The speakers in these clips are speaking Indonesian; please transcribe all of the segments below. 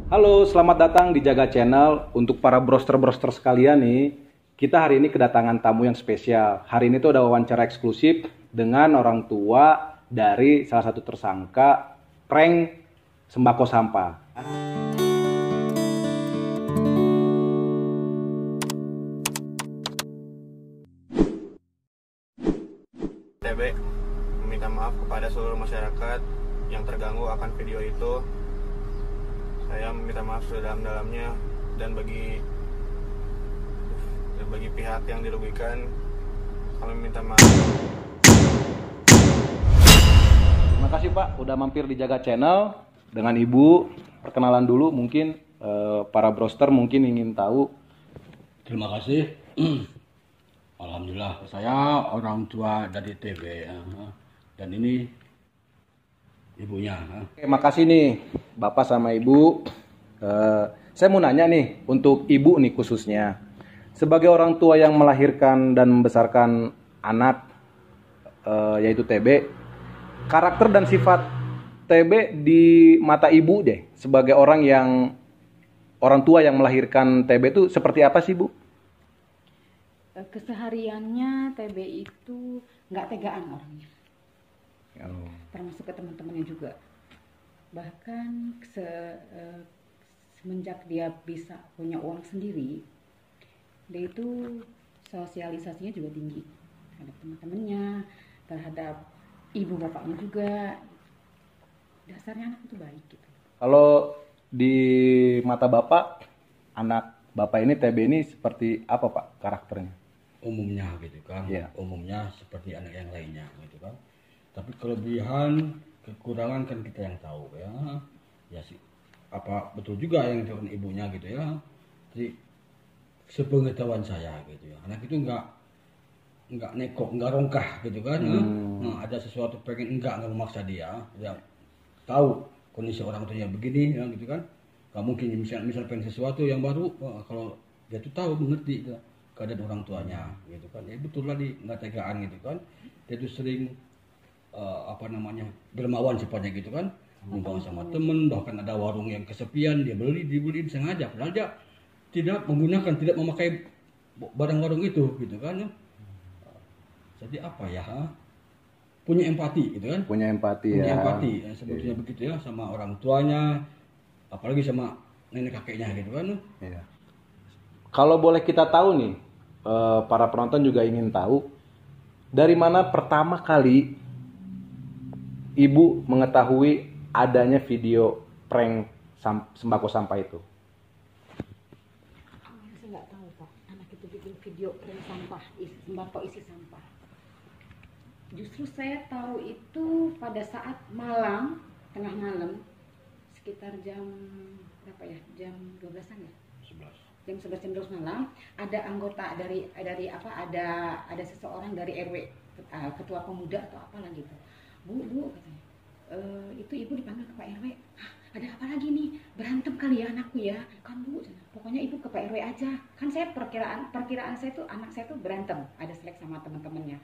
Halo, selamat datang di Jaga Channel. Untuk para broster-broster sekalian nih, kita hari ini kedatangan tamu yang spesial. Hari ini tuh ada wawancara eksklusif dengan orang tua dari salah satu tersangka prank sembako sampah. TB meminta maaf kepada seluruh masyarakat yang terganggu akan video itu. Saya meminta maaf sedalam-dalamnya dan bagi pihak yang dirugikan kami minta maaf. Terima kasih Pak, udah mampir di Jaga Channel dengan Ibu. Perkenalan dulu mungkin para broster mungkin ingin tahu. Terima kasih. Alhamdulillah, saya orang tua dari TB dan ini ibunya. Oke, makasih nih Bapak sama Ibu. Saya mau nanya nih untuk Ibu nih khususnya. Sebagai orang tua yang melahirkan dan membesarkan anak yaitu TB, karakter dan sifat TB di mata Ibu deh sebagai orang tua yang melahirkan TB itu seperti apa sih Bu? Kesehariannya TB itu nggak tegaan orangnya. Oh. Termasuk ke teman-temannya juga. Bahkan semenjak dia bisa punya uang sendiri, dia itu sosialisasinya juga tinggi terhadap teman-temannya, terhadap ibu bapaknya juga. Dasarnya anak itu baik gitu. Kalau di mata Bapak, anak Bapak ini TB ini seperti apa Pak karakternya? Umumnya gitu kan, Iya. umumnya seperti anak yang lainnya gitu kan. Tapi kelebihan, kekurangan kan kita yang tahu ya. Ya sih, apa betul juga yang dikatakan ibunya gitu ya. Jadi sepengetahuan saya gitu ya, anak itu nggak nekok, nggak rongkah gitu kan. Nah, ada sesuatu pengen nggak memaksa dia, ya tahu kondisi orang tuanya begini ya gitu kan. Nggak mungkin misal pengen sesuatu yang baru, kalau dia tuh tahu mengerti gitu, keadaan orang tuanya gitu kan. Ya betul lah, nggak tegaan gitu kan. Dia tuh sering dermawan sifatnya gitu kan, nyumbang sama temen, bahkan ada warung yang kesepian dia dibeliin sengaja, padahal dia tidak memakai barang warung itu gitu kan. Jadi apa ya, punya empati gitu kan, Punya empati punya ya. empati ya, sebetulnya begitu ya, sama orang tuanya, apalagi sama nenek kakeknya gitu kan. Iya. Kalau boleh kita tahu nih, para penonton juga ingin tahu dari mana pertama kali Ibu mengetahui adanya video prank sembako sampah itu? Awalnya saya nggak tahu Pak, anak itu bikin video prank sampah, sembako isi sampah. Justru saya tahu itu pada saat malam, tengah malam, sekitar jam berapa ya? Jam 12-an ya? 11. Jam 11 jam 12 malam, ada anggota ada seseorang dari RW, ketua pemuda atau apalah gitu. Bu katanya, itu ibu dipanggil ke Pak RW. Hah, ada apa lagi nih, berantem kali ya anakku ya? Kan Bu, pokoknya ibu ke Pak RW aja. Kan saya perkiraan saya tuh anak saya tuh berantem, ada selek sama teman-temannya.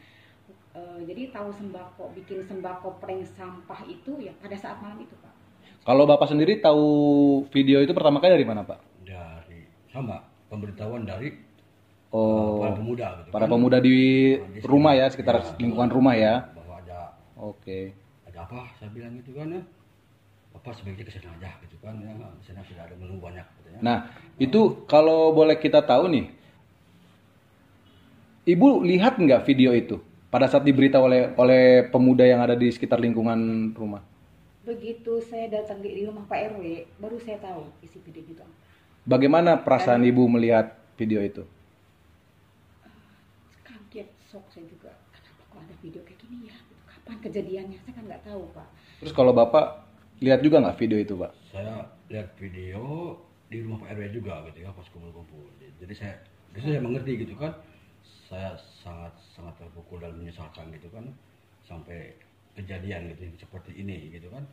Jadi tahu bikin sembako prank sampah itu ya pada saat malam itu Pak. Kalau Bapak sendiri tahu video itu pertama kali dari mana Pak? Dari sama pemberitahuan dari Oh, para pemuda gitu para kan. pemuda di Di rumah ya, sekitar, sekitar lingkungan rumah ya. Bahwa Oke. ada apa, saya bilang gitu kan ya, Bapak sebaiknya ke sana aja gitu kan ya, di sana tidak ada menunggu banyak katanya. Nah, itu kalau boleh kita tahu nih, Ibu lihat nggak video itu pada saat diberitahu oleh pemuda yang ada di sekitar lingkungan rumah? Begitu saya datang di rumah Pak RW, baru saya tahu isi video itu. Bagaimana perasaan Ibu melihat video itu? Kaget, shock saya juga. Kenapa kok ada video kayak gini ya? Kapan kejadiannya? Saya kan nggak tahu Pak. Terus kalau Bapak lihat juga nggak video itu Pak? Saya lihat video di rumah Pak RW juga gitu ya, pas kumpul-kumpul. Jadi saya mengerti gitu kan. Saya sangat terpukul dan menyesalkan gitu kan, sampai kejadian gitu seperti ini gitu kan.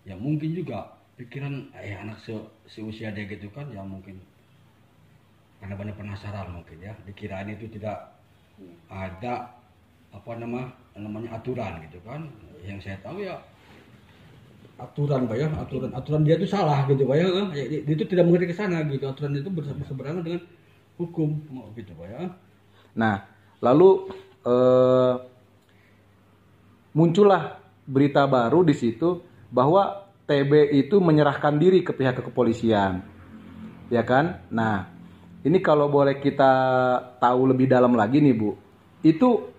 Ya mungkin juga pikiran anak seusia dia gitu kan, ya mungkin karena banyak penasaran mungkin ya, dikirain itu tidak ada namanya aturan gitu kan. Yang saya tahu ya aturan Pak ya, aturan dia itu salah gitu Pak ya, dia itu tidak mengerti ke sana gitu, aturan itu berseberangan dengan hukum gitu Pak ya. Nah, lalu muncullah berita baru di situ bahwa TB itu menyerahkan diri ke pihak kepolisian, ya kan? Nah, ini kalau boleh kita tahu lebih dalam lagi nih Bu, itu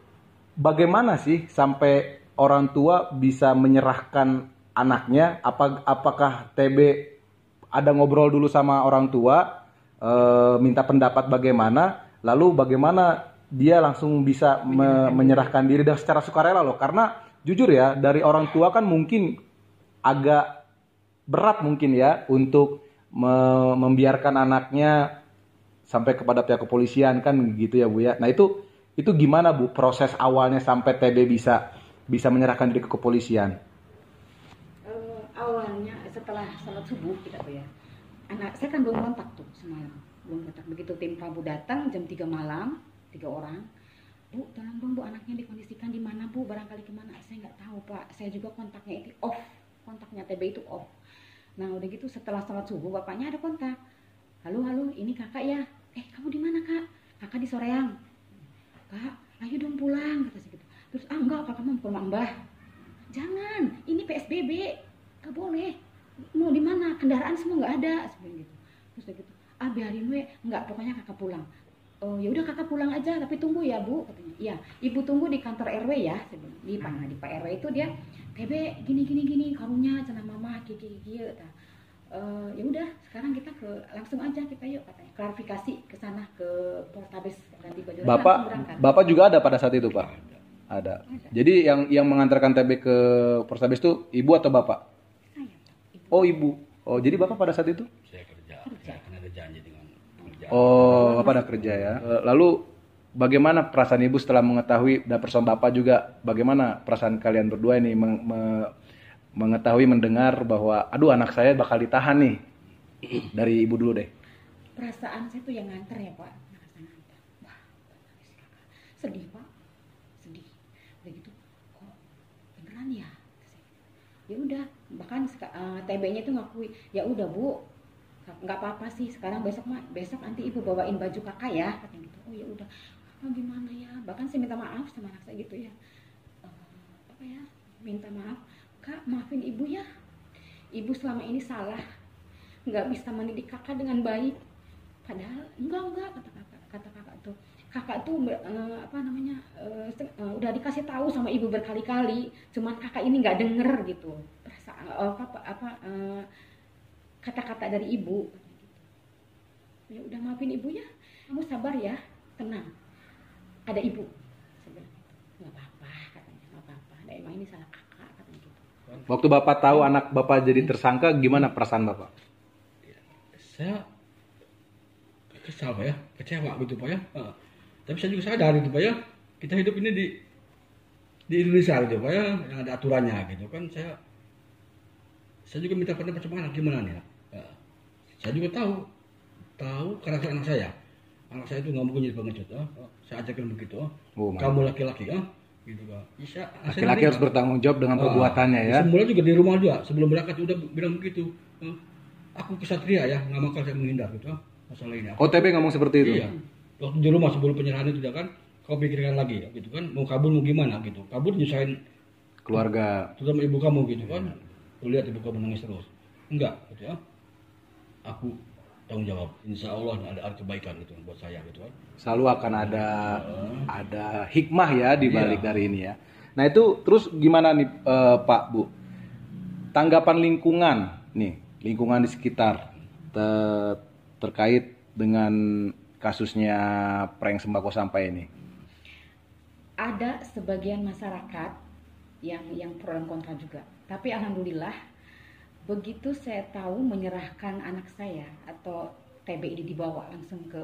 bagaimana sih sampai orang tua bisa menyerahkan anaknya? Apakah TB ada ngobrol dulu sama orang tua, minta pendapat bagaimana, lalu bagaimana dia langsung bisa menyerahkan diri dan secara sukarela loh? Karena jujur ya, dari orang tua kan mungkin agak berat mungkin ya untuk membiarkan anaknya sampai kepada pihak kepolisian kan gitu ya Bu ya. Nah itu gimana Bu proses awalnya sampai TB bisa menyerahkan diri ke kepolisian? Awalnya setelah sholat subuh kita Bu ya. Anak saya kan belum kontak tuh semalam, belum kontak. Begitu tim Prabu datang jam 3 malam, 3 orang. Bu, tolong dong Bu, anaknya dikondisikan di mana Bu? Barangkali kemana? Saya nggak tahu Pak. Saya juga kontaknya itu off, kontaknya TB itu off. Nah udah gitu setelah sholat subuh bapaknya ada kontak. Halo, ini kakak ya. Kamu di mana kak? Kakak di Soreang. Kak, ayo dong pulang kata saya gitu. Terus enggak, kakak mau ke rumah Mbah. Jangan, ini PSBB, gak boleh. Mau di mana? Kendaraan semua nggak ada seperti gitu. Terus udah gitu, biarin we, nggak, pokoknya kakak pulang. Oh ya udah kakak pulang aja, tapi tunggu ya Bu katanya. Iya, ibu tunggu di kantor RW ya. Di Pak RW itu dia TB gini karunya cenah mama kiki kata. Ya udah sekarang kita langsung aja kita yuk katanya, klarifikasi ke sana ke Poltabes nanti Bapak juga ada pada saat itu Pak? Ada. Jadi yang mengantarkan TB ke Poltabes itu ibu atau bapak? Saya, ibu. Oh ibu. Oh jadi bapak pada saat itu? Saya kerja. Kan ada janji dengan pekerjaan. Oh bapak ada kerja ya. Lalu bagaimana perasaan ibu setelah mengetahui dan perasaan bapak juga? Bagaimana perasaan kalian berdua ini mengetahui, mendengar bahwa aduh anak saya bakal ditahan nih? Dari ibu dulu deh. Perasaan saya tuh yang nganter ya Pak. Wah, sedih Pak, sedih. Udah gitu, kok beneran ya? Ya udah, bahkan TB-nya itu ngakui, ya udah Bu, nggak apa-apa sih. Sekarang besok nanti ibu bawain baju kakak ya, katanya gitu. Oh ya udah, kakak gimana ya? Bahkan saya minta maaf sama anak saya gitu ya. Apa ya? Minta maaf. Kak, maafin ibu ya. Ibu selama ini salah, nggak bisa mendidik kakak dengan baik. Padahal enggak kata kakak tuh. Kakak tuh udah dikasih tahu sama ibu berkali-kali, cuman kakak ini nggak denger gitu. Kata-kata dari ibu. Ya udah maafin ibu ya. Kamu sabar ya, tenang. Ada ibu. Nggak apa-apa katanya, nggak apa-apa. Emang ini salah kakak katanya gitu. Waktu bapak tahu anak bapak jadi tersangka, gimana perasaan bapak? Saya kesal Pak ya, kecewa gitu Pak ya. Tapi saya juga sadar gitu Pak ya, kita hidup ini di Indonesia gitu Pak ya, yang ada aturannya gitu kan. Saya juga minta pendapat sama anak gimana nih ya. Saya juga tahu karakter anak saya. Anak saya itu nggak mungkin jadi pengecut. Saya ajakin begitu. Kamu laki-laki gitu Pak. Laki-laki harus bertanggung jawab dengan perbuatannya ya. Semula juga di rumah juga sebelum berangkat udah bilang begitu. Aku kesatria ya, nggak bakal saya menghindar gitu masalah ini. OTB ngomong seperti itu? Iya. Waktu di rumah sebelum penyerahan itu kan, kau pikirkan lagi gitu kan, mau kabur mau gimana gitu. Kabur nyusahin keluarga, terutama ibu kamu gitu kan. Lu lihat ibu kamu nangis terus. Enggak gitu ya. Aku tanggung jawab. Insya Allah ada arti kebaikan gitu buat saya gitu kan. Selalu akan ada hikmah ya di balik dari ini ya. Nah itu terus gimana nih Pak Bu? Tanggapan lingkungan di sekitar terkait dengan kasusnya prank sembako sampah ini. Ada sebagian masyarakat yang pro dan kontra juga. Tapi alhamdulillah begitu saya tahu menyerahkan anak saya atau TB ini dibawa langsung ke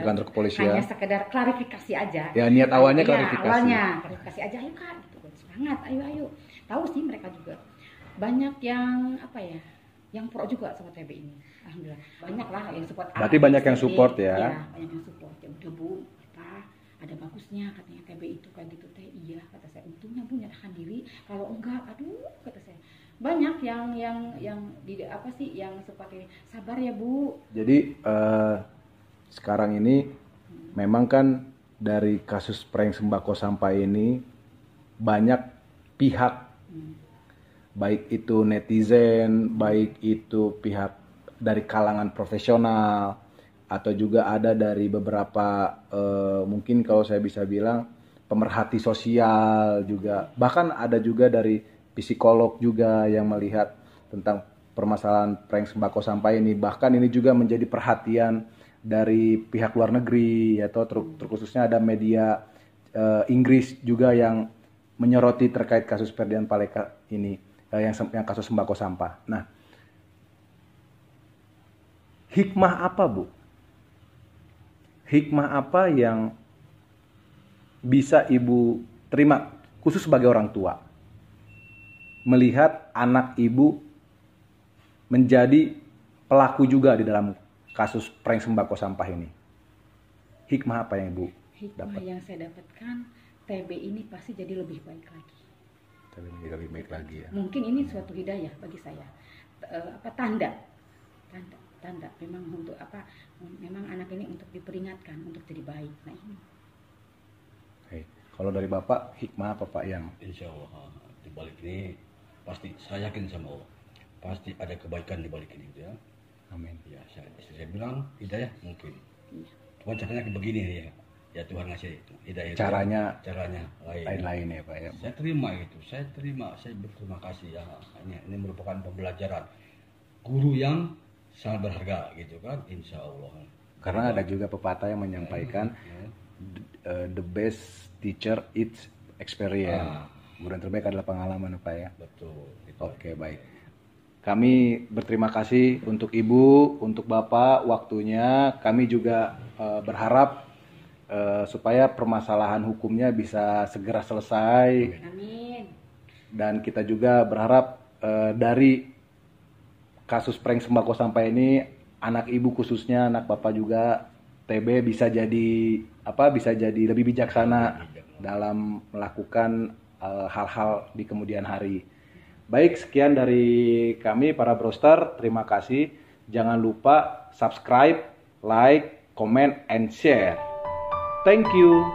kantor kepolisian. Hanya sekedar klarifikasi aja. Ya niat awalnya klarifikasi. Awalnya klarifikasi aja, ayo Kak, gitu. Semangat, ayo. Tahu sih mereka juga. Banyak yang yang pro juga sama TB ini. Alhamdulillah. Banyak lah yang support. Berarti banyak yang support ya. Iya, banyak yang support. Ya udah Bu, ada bagusnya katanya TB itu kayak gitu teh. Iya, kata saya. Untungnya Bu nyerahkan diri. Kalau enggak, aduh kata banyak yang di apa sih yang seperti sabar ya Bu. Jadi sekarang ini memang kan dari kasus prank sembako sampah ini banyak pihak, baik itu netizen, baik itu pihak dari kalangan profesional, atau juga ada dari beberapa mungkin kalau saya bisa bilang pemerhati sosial juga, bahkan ada juga dari psikolog juga yang melihat tentang permasalahan prank sembako sampah ini. Bahkan ini juga menjadi perhatian dari pihak luar negeri, atau terkhususnya ada media Inggris juga yang menyoroti terkait kasus Ferdian Paleka ini, yang kasus sembako sampah. Nah, hikmah apa Bu? Hikmah apa yang bisa Ibu terima khusus sebagai orang tua melihat anak Ibu menjadi pelaku juga di dalam kasus prank sembako sampah ini? Hikmah apa yang Ibu Hikmah dapat? yang saya dapatkan, TB ini pasti jadi lebih baik lagi. Lebih baik lagi ya. Mungkin ini suatu hidayah bagi saya. Tanda memang untuk apa? Memang anak ini untuk diperingatkan untuk jadi baik. Nah ini. Hey, kalau dari Bapak, hikmah apa Pak yang? Insya Allah di balik ini pasti saya yakin sama Allah, pasti ada kebaikan di balik ini gitu ya. Amin. Ya saya bilang hidayah mungkin. Iya. Cuma caranya begini ya. Ya Tuhan ngasih itu hidayah. Caranya lain ya Pak ya. Saya terima itu. Saya berterima kasih ya. Ini merupakan pembelajaran guru yang sangat berharga gitu kan, insya Allah. Karena ada juga pepatah yang menyampaikan the best teacher is experience. Guru yang terbaik adalah pengalaman Pak ya. Betul. Gitu. Oke, baik. Kami berterima kasih untuk Ibu, untuk Bapak waktunya. Kami juga berharap supaya permasalahan hukumnya bisa segera selesai. Amin. Dan kita juga berharap dari kasus prank sembako sampah ini, anak Ibu khususnya, anak Bapak juga, TB bisa jadi lebih bijaksana dalam melakukan hal-hal di kemudian hari. Baik, sekian dari kami para Broster. Terima kasih. Jangan lupa subscribe, like, comment, and share. Thank you.